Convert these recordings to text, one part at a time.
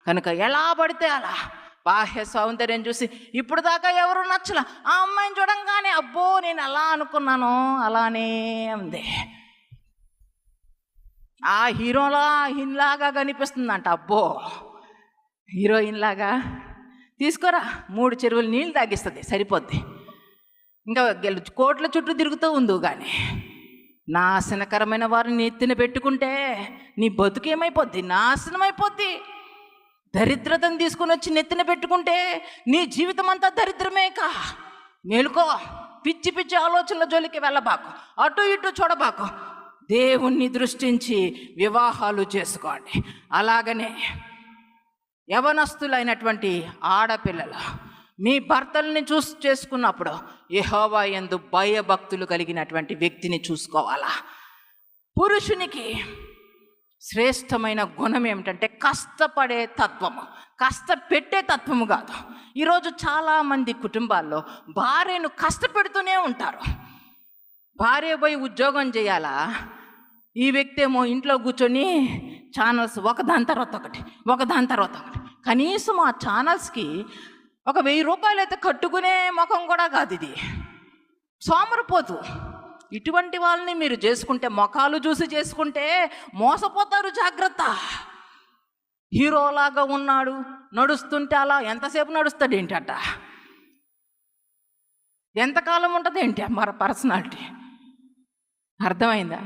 కనుక ఎలా పడితే అలా బాహ్య సౌందర్యం చూసి ఇప్పుడు దాకా ఎవరు నచ్చల, ఆ అమ్మాయిని చూడంగానే అబ్బో నేను ఎలా అనుకున్నానో అలానే ఉంది. ఆ హీరోయిన్లాగా కనిపిస్తుందంట. అబ్బో హీరోయిన్లాగా తీసుకోరా 3 చెరువులు నీళ్ళు తాగిస్తుంది, సరిపోద్ది. ఇంకా కోట్ల చుట్టూ తిరుగుతూ ఉందో కానీ నాశనకరమైన వారిని ఎత్తిన పెట్టుకుంటే నీ బతుకేమైపోద్ది? నాశనం అయిపోద్ది. దరిద్రతను తీసుకొని వచ్చి నెత్తిన పెట్టుకుంటే నీ జీవితం అంతా దరిద్రమేకా. మేలుకో, పిచ్చి పిచ్చి ఆలోచనల జోలికి వెళ్ళబాకు, అటు ఇటు చూడబాకు. దేవుణ్ణి దృష్టించి వివాహాలు చేసుకోండి. అలాగనే యవనస్తులైనటువంటి ఆడపిల్లలు మీ భర్తల్ని చేసుకున్నప్పుడు యెహోవా యందు భయభక్తులు కలిగినటువంటి వ్యక్తిని చూసుకోవాలా. పురుషునికి శ్రేష్టమైన గుణం ఏమిటంటే కష్టపడే తత్వము, కష్టపెట్టే తత్వము కాదు. ఈరోజు చాలామంది కుటుంబాల్లో భార్యను కష్టపెడుతూనే ఉంటారు. భార్య పోయి ఉద్యోగం చేయాలా, ఈ వ్యక్తి ఏమో ఇంట్లో కూర్చొని ఛానల్స్ ఒకదాని తర్వాత ఒకటి. కనీసం ఆ ఛానల్స్కి ఒక 1000 రూపాయలు అయితే కట్టుకునే ముఖం కూడా కాదు. ఇది సోమరిపోతు. ఇటువంటి వాళ్ళని మీరు చేసుకుంటే, ముఖాలు చూసి చేసుకుంటే మోసపోతారు. జాగ్రత్త. హీరోలాగా ఉన్నాడు, నడుస్తుంటే అలా ఎంతసేపు నడుస్తాడు ఏంటట, ఎంతకాలం ఉంటుంది ఏంటి మరి పర్సనాలిటీ? అర్థమైందా?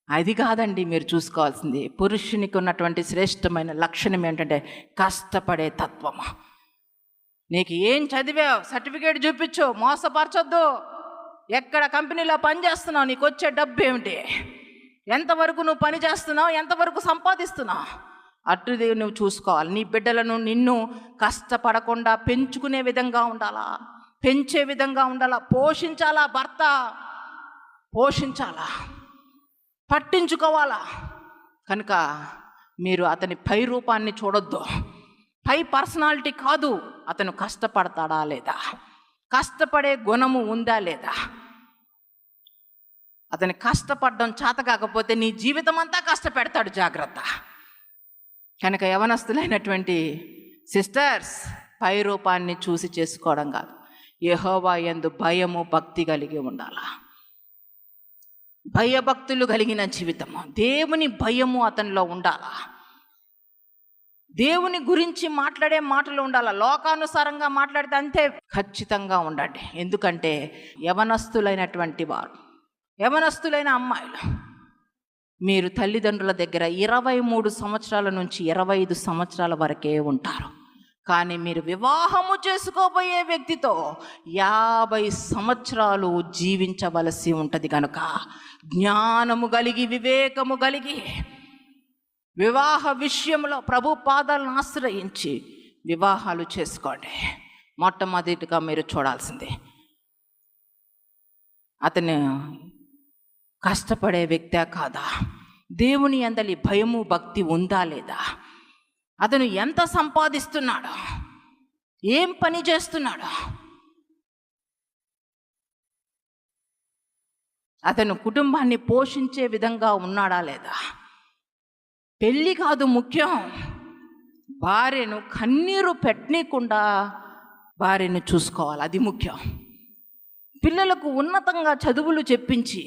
అది కాదండి మీరు చూసుకోవాల్సింది. పురుషునికి ఉన్నటువంటి శ్రేష్టమైన లక్షణం ఏంటంటే కష్టపడే తత్వము. నీకు ఏం చదివావు, సర్టిఫికేట్ చూపించు, మోసపరచొద్దు. ఎక్కడ కంపెనీలో పని చేస్తున్నావు, నీకు వచ్చే డబ్బు ఏమిటి, ఎంతవరకు నువ్వు పని చేస్తున్నావు, ఎంతవరకు సంపాదిస్తున్నావు, అటుది నువ్వు చూసుకోవాలి. నీ బిడ్డలను నిన్ను కష్టపడకుండా పెంచుకునే విధంగా ఉండాలా, పెంచే విధంగా ఉండాలా. పోషించాలా, భర్త పోషించాలా, పట్టించుకోవాలా. కనుక మీరు అతని పై రూపాన్ని చూడొద్దు, పై పర్సనాలిటీ కాదు. అతను కష్టపడతాడా లేదా, కష్టపడే గుణము ఉందా లేదా. అతని కష్టపడడం చేత కాకపోతే నీ జీవితం అంతా కష్టపెడతాడు. జాగ్రత్త. కనుక యవనస్తులైనటువంటి సిస్టర్స్ పై రూపాన్ని చూసి చేసుకోవడం కాదు, యెహోవా యందు భయము భక్తి కలిగి ఉండాలా. భయభక్తులు కలిగిన జీవితము, దేవుని భయము అతనిలో ఉండాలా. దేవుని గురించి మాట్లాడే మాటలు ఉండాలా. లోకానుసారంగా మాట్లాడితే అంతే ఖచ్చితంగా ఉండండి. ఎందుకంటే యవనస్తులైనటువంటి వారు, యవనస్తులైన అమ్మాయిలు, మీరు తల్లిదండ్రుల దగ్గర 23 సంవత్సరాల నుంచి 25 సంవత్సరాల వరకే ఉంటారు. కానీ మీరు వివాహము చేసుకోబోయే వ్యక్తితో 50 సంవత్సరాలు జీవించవలసి ఉంటుంది. కనుక జ్ఞానము కలిగి, వివేకము కలిగి, వివాహ విషయంలో ప్రభు పాదాలను ఆశ్రయించి వివాహాలు చేసుకోండి. మొట్టమొదటిగా మీరు చూడాల్సిందే, అతను కష్టపడే వ్యక్తే కాదా, దేవుని యందలి భయము భక్తి ఉందా లేదా, అతను ఎంత సంపాదిస్తున్నాడో, ఏం పని చేస్తున్నాడో, అతను కుటుంబాన్ని పోషించే విధంగా ఉన్నాడా లేదా. పెళ్ళి కాదు ముఖ్యం, భార్యను కన్నీరు పెట్టనీయకుండా భార్యను చూసుకోవాలి, అది ముఖ్యం. పిల్లలకు ఉన్నతంగా చదువులు చెప్పించి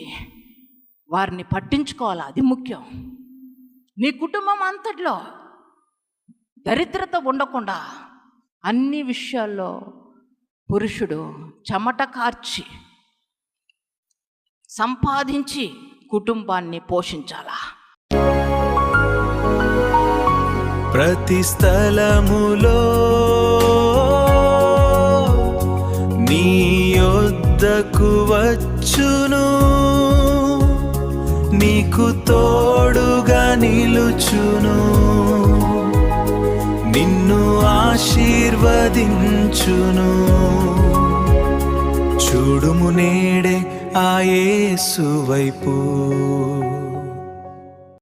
వారిని పట్టించుకోవాలి, అది ముఖ్యం. నీ కుటుంబం అంతట్లో దరిద్రత ఉండకుండా అన్ని విషయాల్లో పురుషుడు చెమట కార్చి సంపాదించి కుటుంబాన్ని పోషించాలా. ప్రతి స్థలములో నీ యొద్దకు వచ్చును, నీకు తోడుగా నిలుచును, నిన్ను ఆశీర్వదించును. చూడుము నేడే ఆ యేసు వైపు.